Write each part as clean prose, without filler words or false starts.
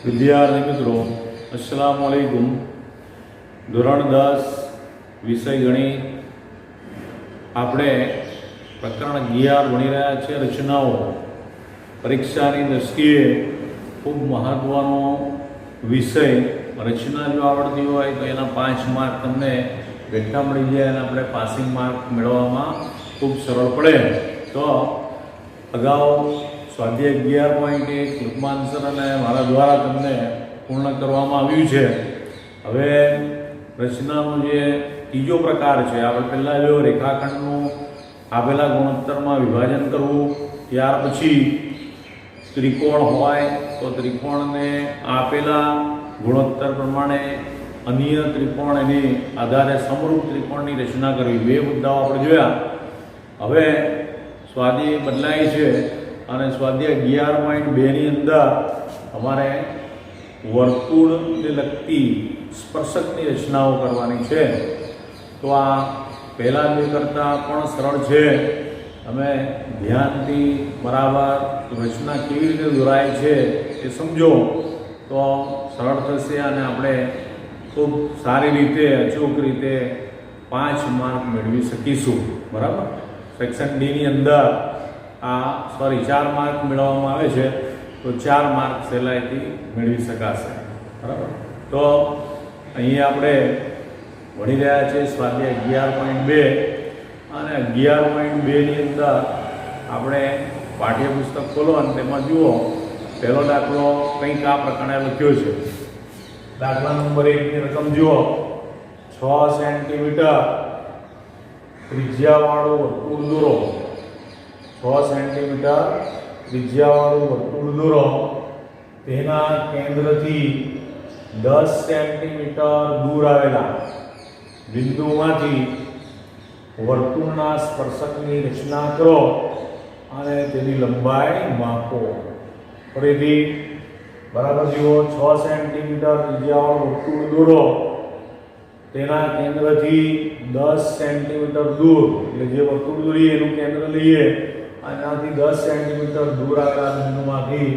વિદ્યાર્થી મિત્રો અસ્સલામુ અલૈકુમ. ધોરણ 10 વિષય ગણિત આપણે પ્રકરણ 11 ભણી રહ્યા છીએ. રચનાઓ પરીક્ષાની દ્રષ્ટિએ ખૂબ મહત્વનો વિષય. રચના જો આવડતી હોય તો એના 5 માર્ક તમને બેઠા મળી જાય અને આપણે પાસિંગ માર્ક મેળવવામાં ખૂબ સરળ પડે. તો અગાઉ સ્વાધ્યાય 11.1 લુકમાન અને મારા દ્વારા તમને પૂર્ણ કરવામાં આવ્યું છે. હવે રચનાનો જે ત્રીજો પ્રકાર છે, આપણે પહેલાં જો રેખાખંડનું આપેલા ગુણોત્તરમાં વિભાજન કરવું, ત્યાર પછી ત્રિકોણ હોય તો ત્રિકોણને આપેલા ગુણોત્તર પ્રમાણે અન્ય ત્રિકોણ એની આધારે સમરૂપ ત્રિકોણની રચના કરવી. બે મુદ્દાઓ આપણે જોયા. હવે સ્વાધ્યાય બદલાય છે અને સ્વાધ્યાય 11.2 અંદર અમારે વર્તુળને લગતી સ્પર્શકની રચનાઓ કરવાની છે. તો આ પહેલાં બે કરતાં પણ સરળ છે. તમે ધ્યાનથી બરાબર રચના કેવી રીતે દોરાય છે એ સમજો તો સરળ થશે અને આપણે ખૂબ સારી રીતે અચૂક રીતે 5 માર્ક મેળવી શકીશું. બરાબર. સેક્શન ડીની અંદર 4 માર્ક મેળવવામાં આવે છે તો 4 માર્ક સહેલાઈથી મેળવી શકાશે. બરાબર. તો અહીં આપણે ભણી રહ્યા છીએ સ્વાધ્યાય 11.2 અને 11.2 ની અંદર આપણે પાઠ્યપુસ્તક ખોલો અને તેમાં જુઓ પહેલો દાખલો કંઈક આ પ્રકારે લખ્યો છે. દાખલા નંબર 1 ની રકમ જુઓ. 6 સેન્ટીમીટર ત્રિજ્યાવાળો વર્તુળ દોરો. 6 સેન્ટીમીટર ત્રિજ્યાવાળું વર્તુળ દોરો. તેના કેન્દ્રથી 10 સેન્ટીમીટર દૂર આવેલા બિંદુમાંથી વર્તુળના સ્પર્શકની રચના કરો અને તેની લંબાઈ માપો. ફરીથી બરાબર જુઓ. 6 સેન્ટીમીટર ત્રિજ્યાવાળું વર્તુળ દોરો. તેના કેન્દ્રથી 10 સેન્ટીમીટર દૂર, એટલે જે વર્તુળ દોરીએ એનું કેન્દ્ર લઈએ અને આનાથી 10 સેન્ટીમીટર દૂર આવેલા બિંદુમાંથી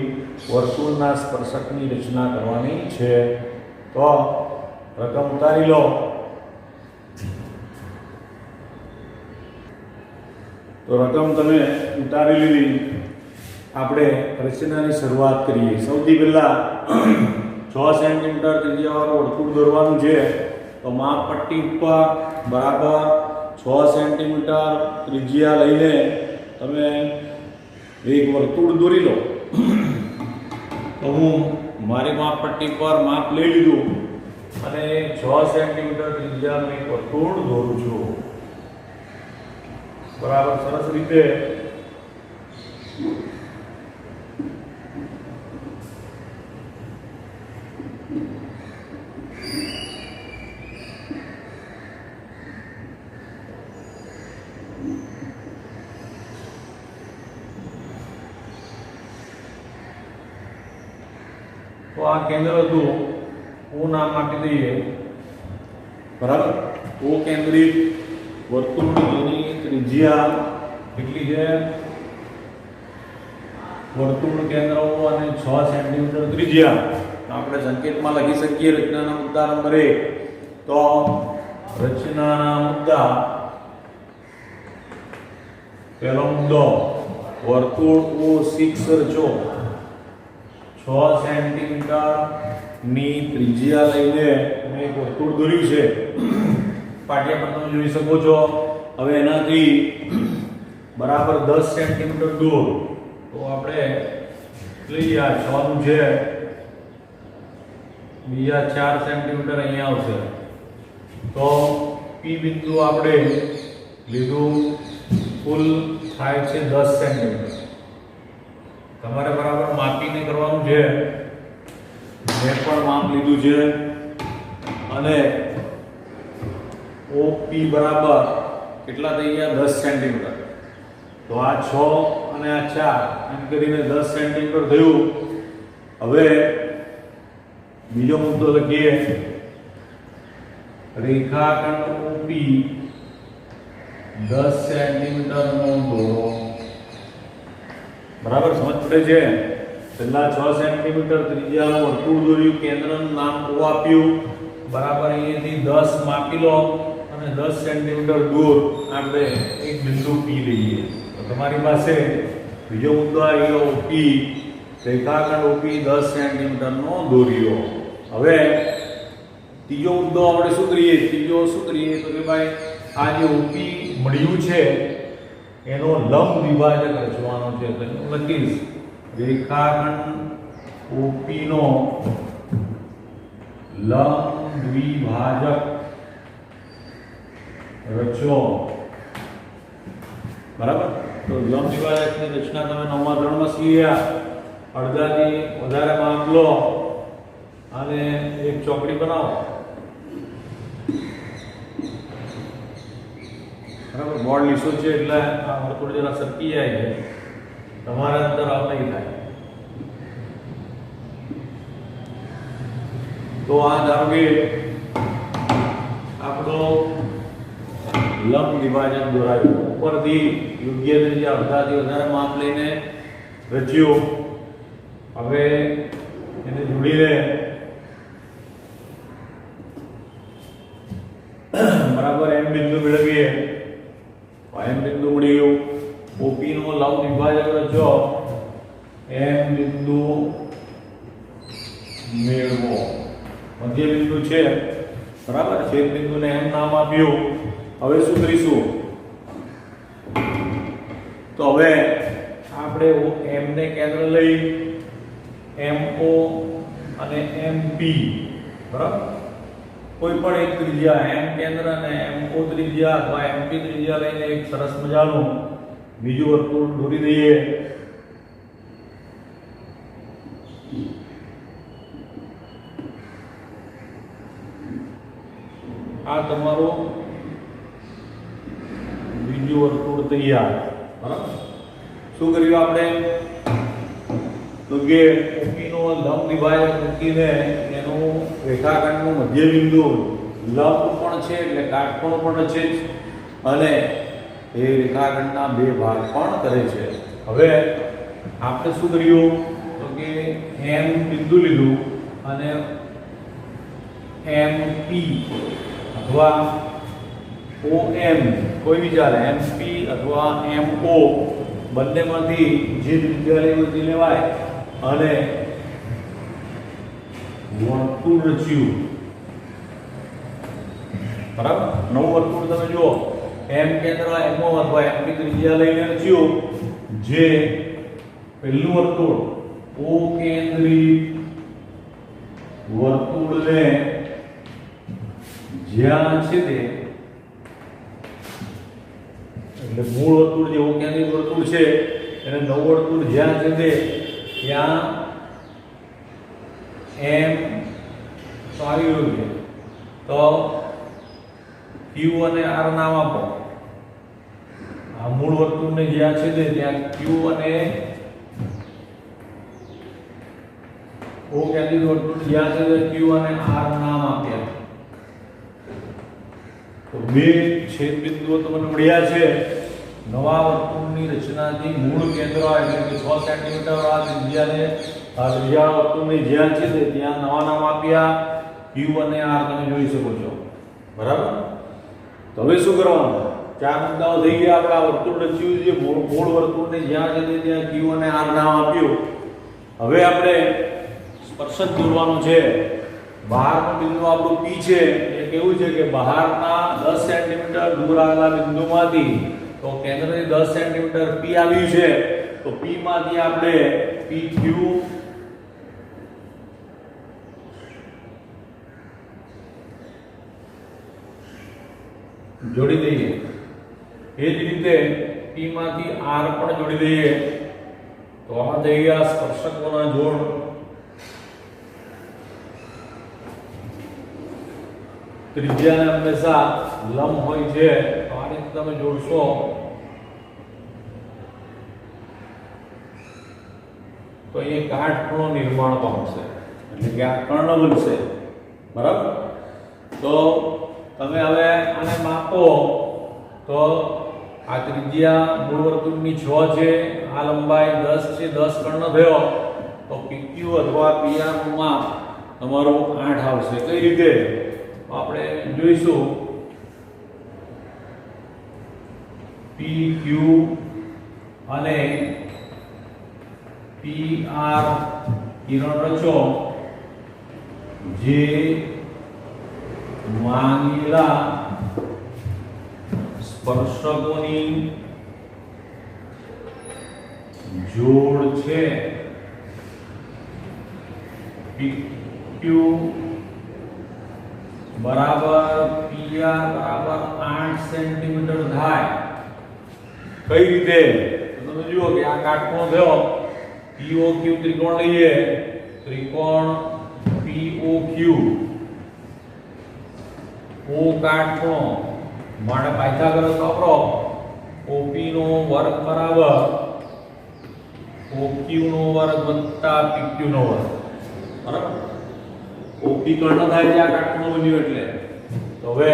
વર્તુળના સ્પર્શકની રચના કરવાની છે. તો રકમ ઉતારી લો. તો રકમ તમે ઉતારી લીધી. આપણે રચનાની શરૂઆત કરીએ. સૌથી પહેલાં 6 સેન્ટીમીટર ત્રિજ્યાવાળું વર્તુળ દોરવાનું છે. તો માપ પટ્ટી ઉપર બરાબર 6 સેન્ટીમીટર ત્રિજ્યા લઈને તમે એક વર્તુળ દોરી લો. તો હું મારી માપ પટ્ટી પર માપ લઈ લીધું અને 6 સેન્ટીમીટર ત્રિજ્યાનું એક વર્તુળ દોરું છું. બરાબર. સરસ રીતે તો આ કેન્દ્ર હતું. ઓ નામ આપી દઈએ. બરાબર. ઓ કેન્દ્રિત વર્તુળની ત્રિજ્યા કેટલી છે? વર્તુળ કેન્દ્ર અને 6 સેન્ટીમીટર ત્રિજ્યા. આપણે સંકેતમાં લખી શકીએ રચનાના મુદ્દા નંબર 1. તો રચનાના મુદ્દા પહેલો મુદ્દો વર્તુળ O6 રચો. 6 સેન્ટીમીટર ની ત્રિજ્યા લઈને મેં એક વર્તુળ દોર્યું છે. પાટિયા પર તમે જોઈ શકો છો. હવે એનાથી બરાબર 10 સેન્ટીમીટર દૂર. તો આપણે લઈએ આ 6 નું છે, બીજા 4 સેન્ટીમીટર અહીંયા આવશે. તો P બિંદુ આપણે લીધું. કુલ થાય છે 10 સેન્ટીમીટર. તમારે બરાબર માપીને કરવાનું છે. મેં પણ માપ લીધું છે અને OP બરાબર કેટલા થઈ ગયા? 10 સેન્ટીમીટર. તો આ 6 અને આ 4 એમ કરીને 10 સેન્ટીમીટર થયું. હવે બીજો મુદ્દો લખીએ. રેખાખંડ OP 10 સેન્ટીમીટરનો દોરો. બરાબર. સમજ પડે છે? પહેલા 6 સેન્ટીમીટર ત્રિજ્યાનું વર્તુળ દોર્યું, કેન્દ્રનું નામ O આપ્યું, બરાબર અહીંયાથી 10 માપી લો અને 10 સેન્ટીમીટર દૂર આપણે એક બિંદુ P લઈએ. તો તમારી પાસે બીજો મુદ્દો આવી ગયો OP, રેખાખંડ OP 10 સેન્ટીમીટરનો દોર્યો. હવે ત્રીજો મુદ્દો આપણે શું કરીએ? તો કે ભાઈ આ જે OP મળ્યું છે એનો લંબ વિભાજક રચવાનો છે. તો હું લખીશ રેખાખંડ OP નો લંબ દ્વિભાજક રચો. બરાબર? તો લંબ દ્વિભાજકની રચના તમે 9મા ધોરણમાં શીખ્યા. અડધાથી વધારે માપ લો અને એક ચોકડી બનાવો. બરાબર? બોર્ડ લીસો છે એટલે આ વર્તુળ જરા સરકી જાય છે, તમારે અંદર આવ નહીં થાય. તો આ ધારો કે આપણો લંબ વિભાજક દોરાયું, ઉપરથી યોગ્ય રીતે અડધાથી વધારે માપ લઈને રચ્યું. હવે એને જોડીને બરાબર એમ બિંદુ મેળવીએ. એમ બિંદુ મળી ગયું. OP નો લંબ વિભાજક રચો, એમ બિંદુ મેળવો. મધ્ય બિંદુ છે, બરાબર? છેદ બિંદુને એમ નામ આપ્યું. હવે શું કરીશું? તો હવે આપણે M ને કેન્દ્ર લઈ MO અને MP, બરાબર? કોઈ પણ એક ત્રિજ્યા M કેન્દ્ર અને MO ત્રિજ્યા અથવા MP ત્રિજ્યા લઈને એક સરસ મજાનું બીજું વર્તુળ દોરી દઈએ. આ તમારું બીજું વર્તુળ તૈયાર. બરાબર? શું કર્યું આપણે? તો કે OP નો લંબ વિભાજક મૂકીને એનું રેખાખંડનું મધ્ય બિંદુ લંબ પણ છે એટલે કાટખૂણો પણ છે અને એ રેખાખંડના બે ભાગ પણ કરે છે. હવે આપણે શું કર્યું? તો કે M બિંદુ લીધું અને MP અથવા OM કોઈ વિચારે MP અથવા MO બંનેમાંથી જે ત્રિજ્યા લેવી લેવાય અને વર્તુળ રચ્યું. બરાબર? નવું વર્તુળ તમે જુઓ, M કેન્દ્ર MO અથવા MP ત્રિજ્યા લઈને રચ્યું. જે પહેલું વર્તુળ O કેન્દ્રિત વર્તુળને જ્યાં છે તે એટલે મૂળ વર્તુળ જે O કેન્દ્રિત વર્તુળ છે એને નવું વર્તુળ જ્યાં છે તે ત્યાં M તો આવી ગયું છે. તો Q અને R નામ આપો. આ મૂળ વર્તુળને જ્યાં છે તે ત્યાં Q અને O કેન્દ્રિત વર્તુળ જ્યાં છે તે Q અને R નામ આપ્યા. તો બે છેદ બિંદુઓ તમને મળ્યા છે. નવા વર્તુળની રચનાથી મૂળ કેન્દ્ર એટલે કે 6 સેન્ટીમીટર વાળા ત્રિજ્યાને આ ત્રિજ્યા વર્તુળની જ્યાં છે તે ત્યાં નવા નામ આપ્યા Q અને R તમે જોઈ શકો છો. બરાબર? તો હવે શું કરવાનું? ચાર મુદ્દાઓ થઈ ગયા. આપણે આ વર્તુળ રચ્યું છે, મૂળ વર્તુળને જ્યાં છે તે ત્યાં Q અને R નામ આપ્યું. હવે આપણે સ્પર્શક દોરવાનો છે. બહારનું બિંદુ આપણું P છે. એ કેવું છે કે બહારના 10 સેન્ટીમીટર દૂર આવેલા બિંદુમાંથી તો કેન્દ્રથી 10 સેન્ટીમીટર P આવ્યું છે. તો P માંથી આપણે PQ જોડી દઈએ. એ જ રીતે P માંથી R પણ જોડી દઈએ. તો આ થઈ ગયા સ્પર્શકોના જોડ. ત્રિજ્યાને હંમેશા લંબ હોય છે. તો આ રીતે તમે જોડશો તો એ કાટખૂણો નિર્માણ પામશે એટલે કે આ કર્ણ બનશે. બરાબર? તો તમે હવે આને માપો તો આ ત્રિજ્યા મૂળ વર્તુળની 6 છે, આ લંબાઈ 10 છે, 10 કર્ણ થયો. તો અથવા PR નું માપ તમારું 8 આવશે. કઈ રીતે આપણે જોઈશું. PQ અને PR કિરણ રચો જે માંગેલા સ્પર્શકોની જોડ છે. PQ બરાબર PR બરાબર 8 સેન્ટીમીટર થાય. કઈ રીતે તો તમે જુઓ કે આ કાટખૂણો થયો POQ ત્રિકોણ લઈએ. ત્રિકોણ POQ O કાટખૂણો માટે પાયથાગોરસ વાપરો. OP નો વર્ગ બરાબર OQ નો વર્ગ વત્તા PQ નો વર્ગ. બરાબર. OP કર્ણ થાય છે આ કાટખૂણો બન્યો એટલે. તો હવે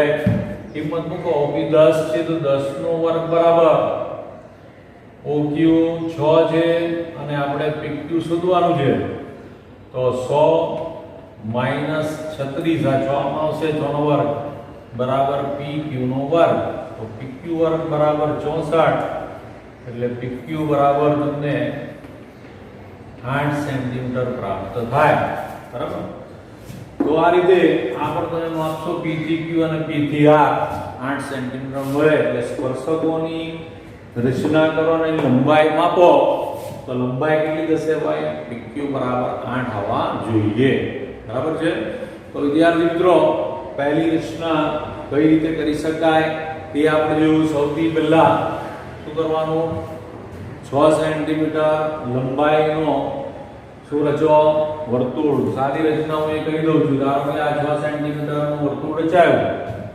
કિંમત મૂકો. OP 10 છે તો 10 નો વર્ગ બરાબર OQ 6 છે અને આપણે PQ શોધવાનું છે. તો 100 માઈનસ 36 આ 6 માં આવશે 6 નો વર્ગ બરાબર PQ નો વર્ગ. તો PQ વર્ગ બરાબર 64 એટલે PQ બરાબર તમને 8 સેન્ટીમીટર પ્રાપ્ત થાય. બરાબર. તો આ રીતે આ પર તમે માપશો P થી Q અને P થી R 8 સેન્ટીમીટર મળે એટલે સ્પર્શકોની રચના કરો અને લંબાઈ માપો. તો લંબાઈ કેટલી થશે ભાઈ? PQ બરાબર 8 આવવા જોઈએ. બરાબર છે. તો વિદ્યાર્થી મિત્રો પહેલી રચના કઈ રીતે કરી શકાય તે આપણે જોયું. સૌથી પહેલા શું કરવાનું? 6 સેન્ટીમીટર લંબાઈનો શું રચો? વર્તુળ. સાદી રચના હું એ કહી દઉં છું. ધારો કે આ 6 સેન્ટીમીટરનું વર્તુળ રચાયું.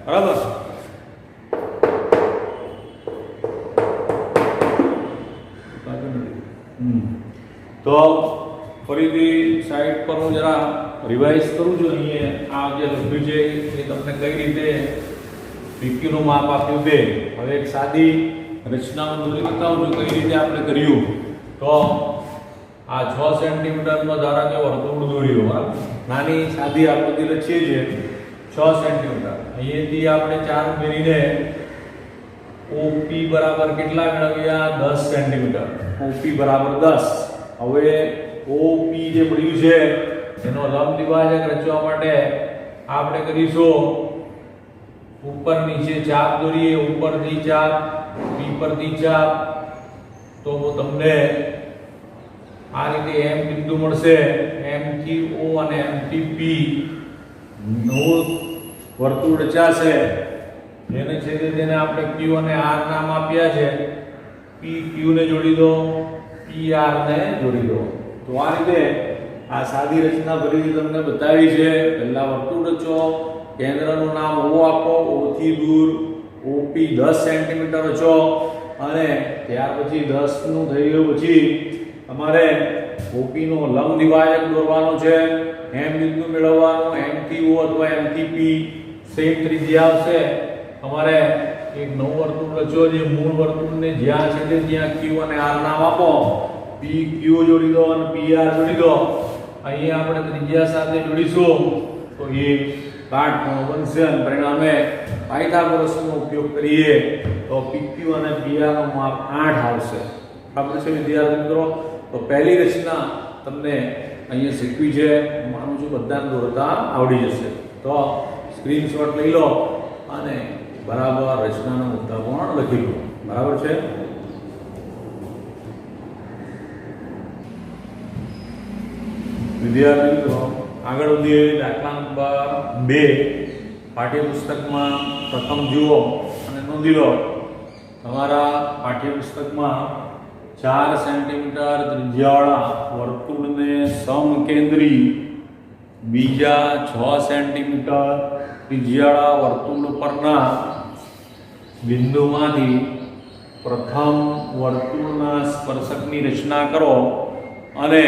બરાબર. તો ફરીથી સાઈડ પર હું જરા રિવાઇઝ કરું છું. અહીંયા આ જે લખ્યું છે એ તમને કઈ રીતે PQ નું માપ આપ્યું તે. હવે એક સાદી રચનામાં દોરી બતાવું છું કઈ રીતે આપણે કર્યું. તો આ 6 સેન્ટીમીટરનો ધારો કે વર્તુળ દોર્યો. બરાબર. નાની સાદી આકૃતિ રચીએ છીએ 6 સેન્ટીમીટર. અહીંયાથી આપણે 4 ઉમેરીને OP બરાબર કેટલા મેળવ્યા? 10 સેન્ટીમીટર. OP બરાબર 10. હવે OP જે મળ્યું છે એનો લંબ દ્વિભાજક રચવા માટે આપણે કરીશું ઉપર નીચે ચાપ દોરીએ. ઉપરથી ચાપ, P પરથી ચાપ. તો તમને આ રીતે M બિંદુ મળશે. M થી O અને M થી P નું વર્તુળ રચાશે. જેને છેદે તેને આપણે Q અને R નામ આપ્યા છે. P Q ને જોડી દો, P R ને જોડી દો. તો આ રીતે આ સાદી રચના ફરીથી તમને બતાવી છે. પહેલા વર્તુળ રચો, કેન્દ્રનું નામ O આપો, O થી દૂર OP 10 સેન્ટીમીટર રચો અને ત્યાર પછી 10 નું થઈ ગયું પછી તમારે OP નો લંબ દ્વિભાજક દોરવાનો છે. M બિંદુ મેળવવાનો. M થી O અથવા M થી P સેમ ત્રિજ્યા આવશે. તમારે એક નવું વર્તુળ રચો. જે મૂળ વર્તુળને જ્યાં છેદે ત્યાં Q અને R નામ આપો. P Q જોડી દો અને P R જોડી દો. અહીંયા આપણે ત્રિજ્યા સાથે જોડીશું તો એ કાટખૂણો બનશે અને પરિણામે પાયથાગોરસનો ઉપયોગ કરીએ તો PQ અને PR નું માપ 8 આવશે. બરાબર છે વિદ્યાર્થી મિત્રો. તો પહેલી રચના તમને અહીંયા શીખવી છે. હું માનું છું બધાને દોરતા આવડી જશે. તો સ્ક્રીનશોટ લઈ લો અને બરાબર રચનાના મુદ્દા પણ લખી લો. બરાબર છે. વિદ્યાર્થી મિત્રો આગળ વધીએ. દાખલા નંબર 2 પાઠ્યપુસ્તકમાં પ્રથમ જુઓ અને નોંધી લો. તમારા પાઠ્યપુસ્તકમાં 4 સેન્ટીમીટર ત્રિજ્યાવાળા વર્તુળને સમકેન્દ્રી બીજા 6 સેન્ટીમીટર ત્રિજ્યાવાળા વર્તુળ પરના બિંદુમાંથી પ્રથમ વર્તુળના સ્પર્શકની રચના કરો અને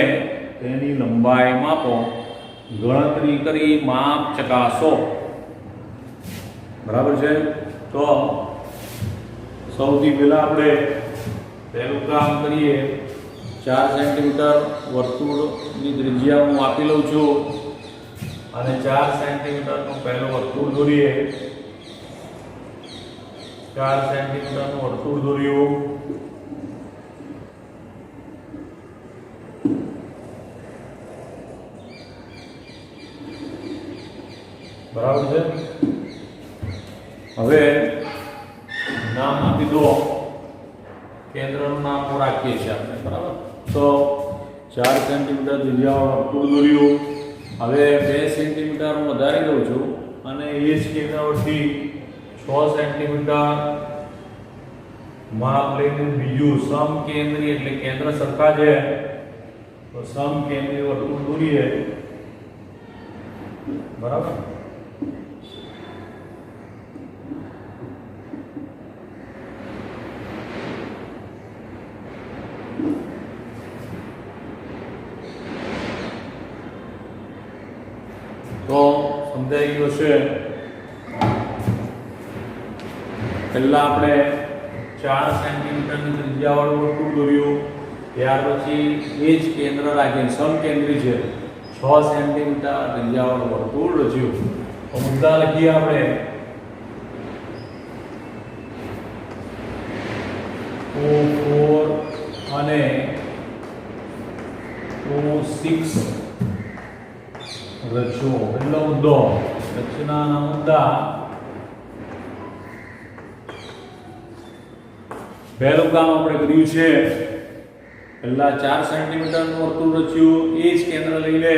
તેની લંબાઈ માપો. ગણતરી કરી માપ ચકાસો. બરાબર છે. તો સૌથી પહેલા આપણે પહેલું કામ કરીએ 4 સેન્ટીમીટર વર્તુળની ત્રિજ્યા હું આપી લઉં છું અને 4 સેન્ટીમીટરનું પહેલું વર્તુળ દોરીએ. 4 સેન્ટીમીટરનું વર્તુળ દોર્યું. બરાબર છે. હવે નામ આપી દો. કેન્દ્રનું નામ રાખીએ છીએ આપણે. બરાબર. તો 4 સેન્ટીમીટર ત્રિજ્યાવાળું વર્તુળ દોર્યું. હવે 2 સેન્ટીમીટર હું વધારી દઉં છું અને એ જ કેન્દ્રથી 6 સેન્ટીમીટર માપ લઈને બીજું સમકેન્દ્રી, એટલે કેન્દ્ર સરખા છે તો સમકેન્દ્રી વર્તુળ દોરીએ. બરાબર. તો સમજાઈ ગયું છે. પહેલા આપણે 4 સેન્ટીમીટરની ત્રિજ્યાવાળું વર્તુળ દોર્યું. ત્યાર પછી એ જ કેન્દ્ર રાખીને સમકેન્દ્રી છે 6 સેન્ટીમીટર ત્રિજ્યાવાળું વર્તુળ રચ્યું. તો મુદ્દા લખીએ આપણે. O4 અને O6 રચો. પહેલો મુદ્દો રચનાના મુદ્દા. પહેલું કામ આપણે કર્યું છે, પહેલા 4 સેન્ટીમીટરનું વર્તુળ રચ્યું. એ જ કેન્દ્ર લઈને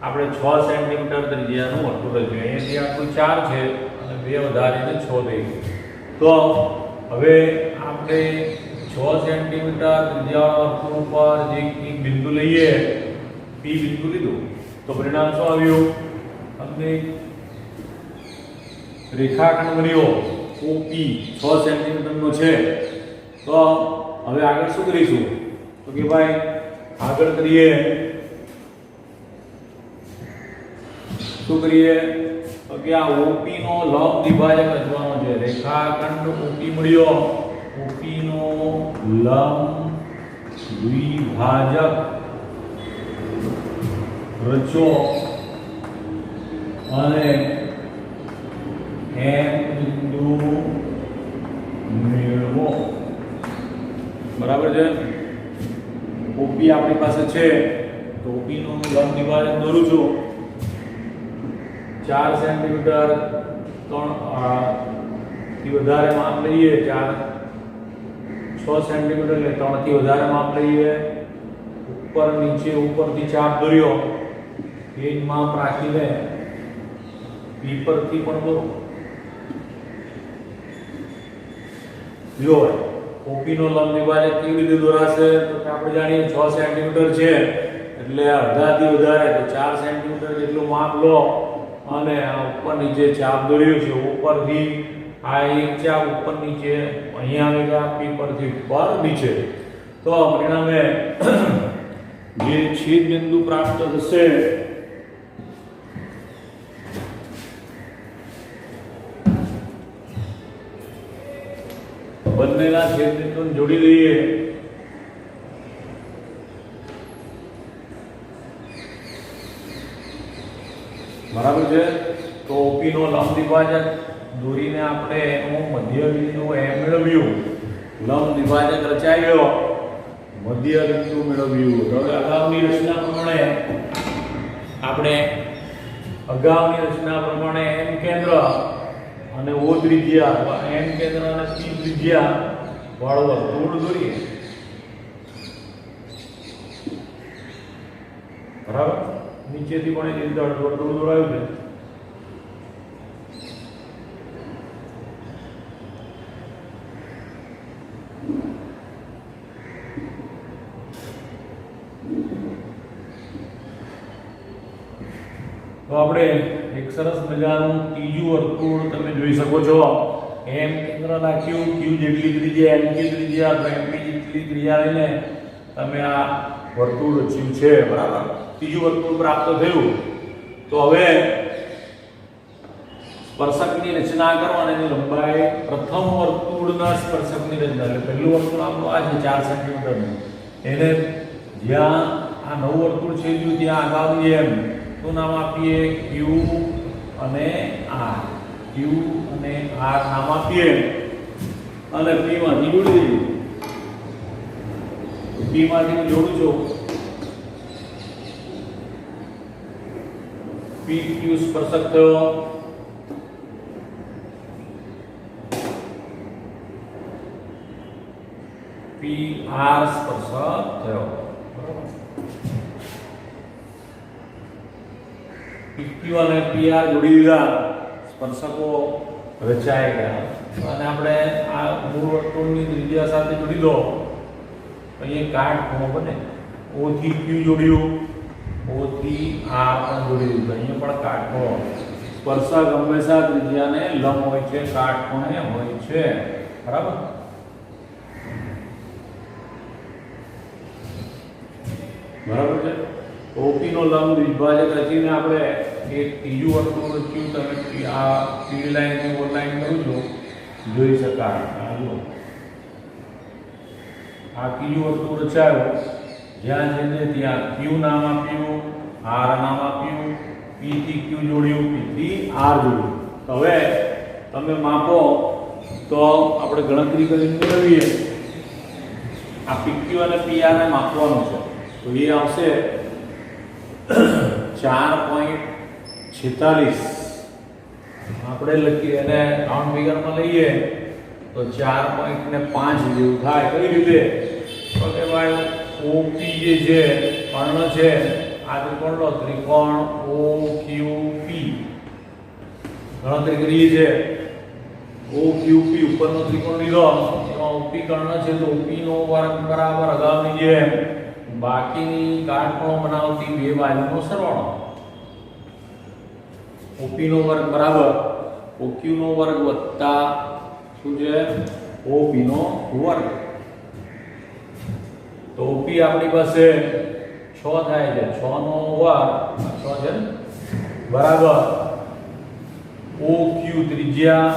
આપણે 6 સેન્ટીમીટર ત્રિજ્યાનું વર્તુળ રચ્યું. અહીંયાથી આપણું 4 છે અને 2 વધારીને 6 થઈ ગયું. તો હવે આપણે 6 સેન્ટીમીટર ત્રિજ્યાવાળા વર્તુળ પર જે એક બિંદુ લઈએ, P બિંદુ લીધું, તો પરિણામ શું આવ્યું? આપણે રેખાખંડ બન્યો OP 6 સેન્ટીમીટરનો છે. તો હવે આગળ શું કરીશું? તો કે ભાઈ આગળ કરીએ. શું કરીએ? તો કે આ OP નો લંબ દ્વિભાજક રચવાનો છે. રેખાખંડ OP મળ્યો. OP નો લંબ દ્વિભાજક રચો અને M બિંદુ મેળવો. બરાબર છે. OP આપણી પાસે છે તો OP નું લંબ દ્વિભાજક દોરું છું. 4 સેન્ટીમીટર 3 થી વધારે માપ લઈએ. 6 સેન્ટીમીટર એટલે 3 થી વધારે માપ લઈએ. ઉપર નીચે ઉપરથી ચાપ દોર્યો. એ જ માપ રાખીને P પરથી પણ દોરો. જો OP નો લંબ દ્વિભાજક કેવી રીતે દોરાશે? તો આપણે જાણીએ 6 સેન્ટીમીટર છે એટલે અડધાથી વધારે તો 4 સેન્ટીમીટર જેટલું માપ લો અને ઉપર નીચે ચાપ દોર્યું છે. ઉપરથી આ એક ચાપ ઉપર નીચે, અહીંયા આવે ચાપ P પરથી ઉપર નીચે. તો પરિણામે જે છેદ બિંદુ પ્રાપ્ત થશે બંનેના છેદ બિંદુને જોડી દઈએ. બરાબર છે. તો OP નો લંબ દ્વિભાજક દોરીને આપણે એનું મધ્ય બિંદુ M મેળવ્યું. લંબ દ્વિભાજક રચાઈ ગયો, મધ્ય બિંદુ મેળવ્યું. તો હવે અગાઉની રચના પ્રમાણે M કેન્દ્ર અને O ત્રિજ્યા અથવા M કેન્દ્ર અને P ત્રિજ્યા વાળો વર્તુળ દોરીએ. બરાબર. નીચેથી પણ એ રીતે વર્તુળ દોરાયું છે. તો આપણે એક સરસ મજાનું ત્રીજું વર્તુળ તમે જોઈ શકો છો. M કેન્દ્ર રાખ્યું, Q જેટલી ત્રિજ્યા, M ની ત્રિજ્યા, તો MP જેટલી ત્રિજ્યા લઈને તમે આ વર્તુળ રચ્યું છે. બરાબર. ત્રીજું વર્તુળ પ્રાપ્ત થયું. તો હવે સ્પર્શકની રચના કરો અને એની લંબાઈ પ્રથમ વર્તુળના સ્પર્શકની રચના, એટલે પહેલું વર્તુળ આપણું આ છે 4 સેન્ટીમીટરનું. એને જ્યાં આ નવું વર્તુળ છે ત્યાં અગાઉની એમ શું નામ આપીએ? ક્યુ અને આર. ક્યુ અને આર નામ આપીએ અને પી માંથી જોડી દઈએ. પી માંથી હું જોડું છું પી ક્યુ સ્પર્શક થયો, પી આર સ્પર્શક થયો. પીક્યુ અને પીઆર જોડી દીધા, સ્પર્શકો રચાઈ ગયા. અને આપણે આ મૂળ વર્તુળની ત્રિજ્યા સાથે જોડી દો તો અહીંયા કાટખૂણો બને. ઓ થી ક્યુ જોડ્યું, ઓ થી આર પણ જોડી દીધું. અહીંયા પણ કાટખૂણો. સ્પર્શક હંમેશા ત્રિજ્યાને લંબ હોય છે, કાટખૂણે હોય છે. બરાબર. બરાબર છે. ઓપી નો લંબ દ્વિભાજક રચીને આપણે એક ત્રીજું વર્તુળ રચ્યું. તમે આ પી લાઈન ને ઓ લાઈન કરું છો જોઈ શકાય. આ ત્રીજું વર્તુળ રચાયું, જ્યાં જઈને ત્યાં ક્યુ નામ આપ્યું, આર નામ આપ્યું, પી થી ક્યુ જોડ્યું, પી થી આર જોડ્યું. હવે તમે માપો તો આપણે ગણતરી કરીને મેળવીએ. આ પીક્યુ અને પીઆર ને માપવાનું છે તો એ આવશે 4.46. આપણે લખીએ અને રાઉન્ડ ફિગરમાં લઈએ તો 4.5 જેવું થાય. કઈ રીતે? તો કે ભાઈ ઓપી જે છે કર્ણ છે, આ ત્રિકોણનો ત્રિકોણ ઓક્યુપી ગણતરી કરીએ છે. ઓક્યુપી ઉપરનો ત્રિકોણ લીધો, એમાં ઓપી કર્ણ છે તો ઓપી નો વર્ગ બરાબર અગાઉની જેમ બાકીની કાટખૂણો બનાવતી બે બાજુનો સરવાળો. ઓપી નો વર્ગ બરાબર ઓક્યુ નો વર્ગ વત્તા શું છે? ઓપી નો વર્ગ. તો ઓપી આપણી પાસે 6 થાય છે. 6 નો વર્ગ 6 છે બરાબર ઓક્યુ ત્રિજ્યા.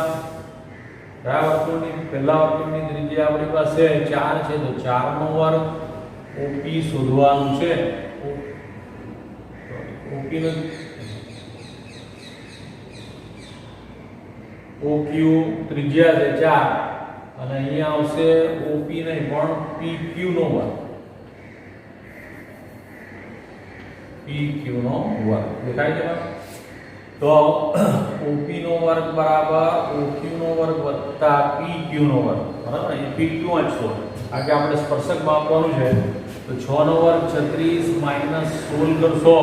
પહેલા વર્તુળની ત્રિજ્યા આપણી પાસે 4 છે તો 4 નો વર્ગ. ઓપી શોધવાનું છે. ઓપી નો ઓક્યુ ત્રિજ્યા છે 4 અને અહીંયા આવશે ઓપી નહીં પણ પીક્યુ નો વર્ગ. પીક્યુ નો વર્ગ દેખાય છે. તો ઓપી નો વર્ગ બરાબર ઓક્યુ નો વર્ગ વત્તા પીક્યુ નો વર્ગ. બરાબર. અહીં પીક્યુ વાંચશો કારણ કે આપણે સ્પર્શક માપવાનું છે. તો 6 નો વર્ગ 36 માઈનસ 16 કરશો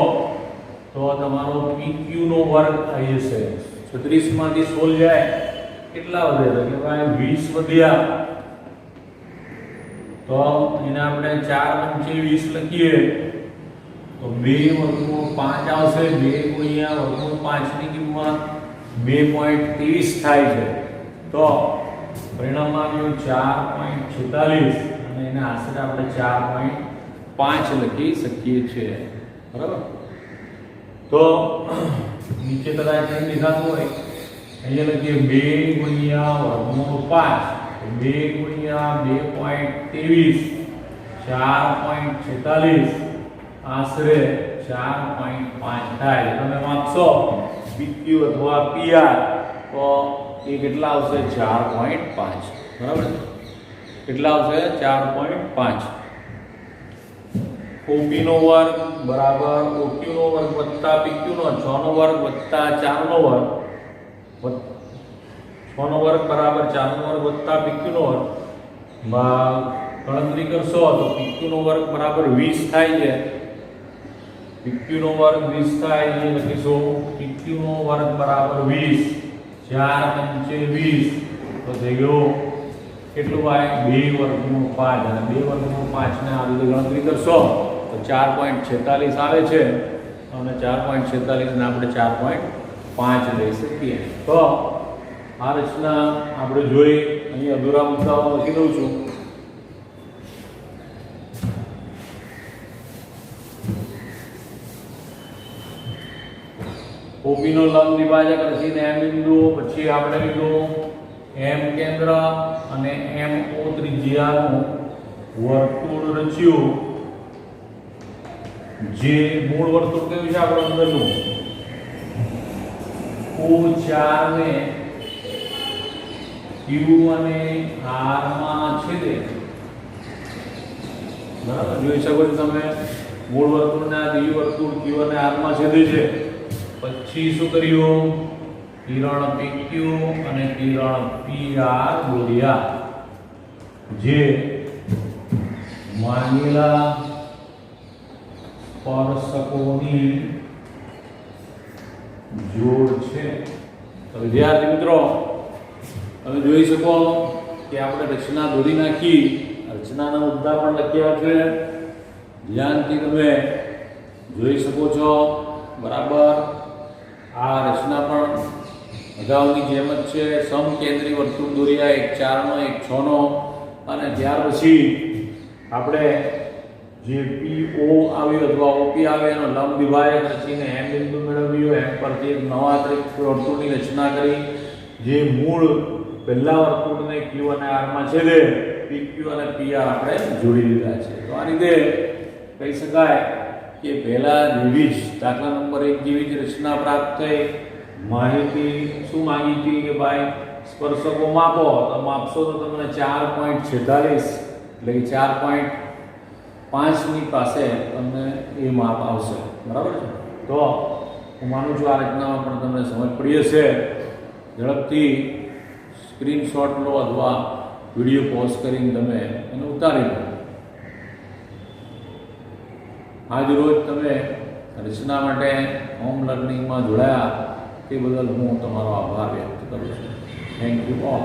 તો તમારો પીક્યુ નો વર્ગ આવી જશે. 36 માંથી 16 જાય કેટલા વધે? તો કે ભાઈ 20 વધ્યા. તો એને આપણે 4 પંચે 20 લખીએ તો 2 વર્ગમૂળ 5 આવશે. 2 ગુણ્યા વર્ગમૂળ 5 ની કિંમત 2.23 થાય છે. તો પરિણામ આવ્યું 4.46 અને એને આશરે આપણે 4.5 લખી શકીએ છીએ. બરાબર. તો નીચે કદાચ દેખાતું હોય અહીંયા લખીએ 2 ગુણ્યા વર્ગમૂળ 5 2 ગુણ્યા 2.23 4.46 આશરે 4.5 થાય. તમે માપશો પીક્યુ અથવા પીઆર તો એ કેટલા આવશે? 4.5. બરાબર. કેટલા આવશે? 4.5. ઓપી નો વર્ગ બરાબર ઓક્યુ નો વર્ગ વત્તા પીક્યુ નો 6 નો વર્ગ વત્તા 4 નો વર્ગ. 6 નો વર્ગ બરાબર 4 નો વર્ગ વત્તા પીક્યુ નો વર્ગ. ગણતરી કરશો તો પીક્યુ નો વર્ગ બરાબર 20 થાય છે. પીક્યુ નો વર્ગ 20 થાય. અહીં લખીશું પીક્યુ નો વર્ગ બરાબર 20. 4 પંચે 20 તો થઈ ગયું કેટલું ભાઈ? 2 વર્ગમૂળ 5 અને 2 વર્ગમૂળ 5 ને આ રીતે ગણતરી કરશો તો 4.46 આવે છે અને 4.46 ને આપણે 4.5 લઈ શકીએ. તો આ રચના આપણે જોઈ. અહીં અધૂરા મુદ્દાઓ લખી દઉં છું. ઓપી નો લંબ દ્વિભાજક રચીને એમ બિંદુ, પછી આપણે લીધું એમ કેન્દ્ર અને એમ ઓ ત્રિજ્યાનું વર્તુળ રચ્યું, જે મૂળ વર્તુળ કયું છે આપણું અંદરનું, O4 ને Q અને R માં છેદે. બરાબર, જોઈ શકો છો તમે મૂળ વર્તુળના બીજું વર્તુળ Q અને R માં છેદે છે. પછી શું કર્યું, કિરણ PQ અને કિરણ PR દોર્યા, જે માનેલા સ્પર્શકોની જોડ છે. તો વિદ્યાર્થી મિત્રો, તમે જોઈ શકો કે આપણે રચના દોરી નાખી, રચનાના મુદ્દા પણ લખ્યા છે, ધ્યાનથી તમે જોઈ શકો છો. બરાબર, આ રચના પણ અગાઉની જેમ જ છે. સમકેન્દ્રી વર્તુળ દોર્યા, એક 4 નો એક 6 નો, અને ત્યાર પછી આપણે જે PO આવ્યું અથવા OP આવે એનો લંબ વિભાજક રચીને M બિંદુ મેળવ્યું. M પરથી એક નવા વર્તુળની રચના કરી, જે મૂળ પહેલા વર્તુળને Q અને R માં છેદે. PQ અને PR આપણે જોડી દીધા છે. તો આ રીતે કહી શકાય કે પહેલા જેવી જ દાખલા નંબર 1 જેવી જ રચના પ્રાપ્ત થઈ. માહિતી શું માંગી હતી કે ભાઈ સ્પર્શકો માપો, તો માપશો તો તમને 4.46 એટલે કે 4.5 ની પાસે તમને એ માપ આવશે. બરાબર છે. તો હું માનું છું આ રચનામાં પણ તમને સમજ પડી હશે. ઝડપથી સ્ક્રીનશોટ લો અથવા વિડીયો પોઝ કરીને તમે એને ઉતારી લો. આજ રોજ તમે રચના માટે હોમ લર્નિંગમાં જોડાયા તે બદલ હું તમારો આભાર વ્યક્ત કરું છું. Thank you all.